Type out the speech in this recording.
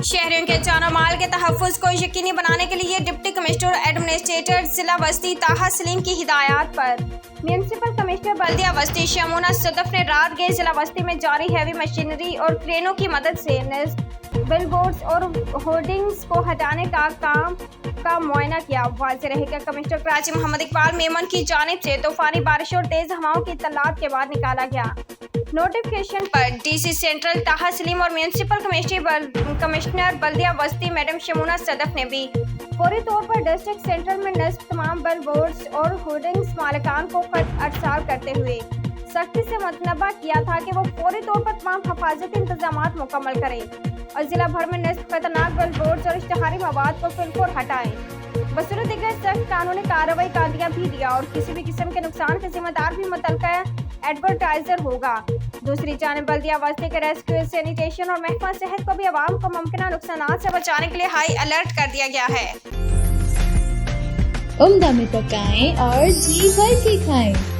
शहरियों के जान और माल के तहफ़्फ़ुज़ को यकीनी बनाने के लिए डिप्टी कमिश्नर एडमिनिस्ट्रेटर जिला बस्ती ताहा सलीम की हिदायत पर म्यूनसिपल कमिश्नर बल्दिया बस्ती शमूना सदफ ने रात गए जिला बस्ती में जारी हैवी मशीनरी और क्रेनों की मदद से बिलबोर्ड्स और होर्डिंग्स को हटाने का काम का मुआयना किया। वाज़ेह रहे कि कमिश्नर कराची मोहम्मद इकबाल मेमन की जानिब से तूफानी बारिश और तेज हवाओं की इत्तलात के बाद निकाला गया। नोटिफिकेशन पर डीसी सेंट्रल ताहा सलीम और म्यूनसिपल कमिश्नर बल्दिया बस्ती मैडम शमूना सदफ ने भी फौरी तौर पर डिस्ट्रिक्ट सेंटर में नस्ब तमाम बिलबोर्ड्स और होर्डिंग्स मालिकान को खत अरसाल करते हुए सख्ती से मतनबा किया था कि वो फौरी तौर पर तमाम हिफाजती इंतजामात मुकम्मल करें और जिला भर में नस्ब खतरनाक बिलबोर्ड्स और इश्तिहारी मवाद को फिलफौर हटाएं। बसूरत दिगर सख्त कानूनी कार्रवाई का दिया भी दिया और किसी भी किस्म के नुकसान के जिम्मेदार भी मुतलका एडवर्टाइजर होगा। दूसरी जानिब बल्दिया बस्ती के रेस्क्यू, सैनिटेशन और महकमा सेहत को भी आवाम को मुमकिन नुकसान से बचाने के लिए हाई अलर्ट कर दिया गया है। उम्दा में पकाएं और जी भर के खाएं।